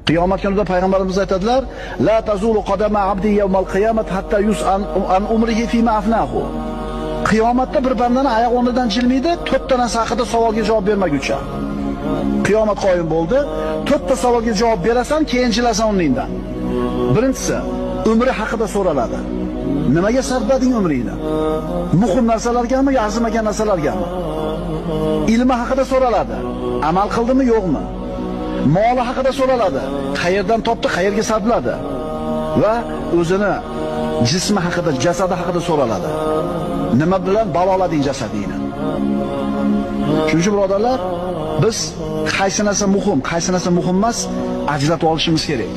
Qiyomat kunida payg'ambarimiz aytadilar: "La tazulu qadama abdi yawmal qiyomat hatta yus'an an umrihi fima afnahu." Qiyomatda bir bandani oyoq o'rnidan jilmaydi, 4 ta narsa haqida savolga javob bermaguncha. Qiyomat qoyim bo'ldi, 4 ta savolga javob berasan, keyin jilasan o'rningdan. Birinchisi, umri haqida so'raladi. Nimaga sarflading umringni? Muhim narsalargami, arzimagan narsalargami? Ilmi haqida so'raladi. Amal qildimi, yo'qmi? Moli haqida so'raladi. Qayerdan topdi, qayerga sarfladi? Va o'zini jismi haqida, jasadi haqida so'raladi. Nima bilan balolading jasadingni? Shuning uchun birodarlar, biz qaysi narsa muhim, qaysi narsa muhim emas, ajratib olishimiz kerak.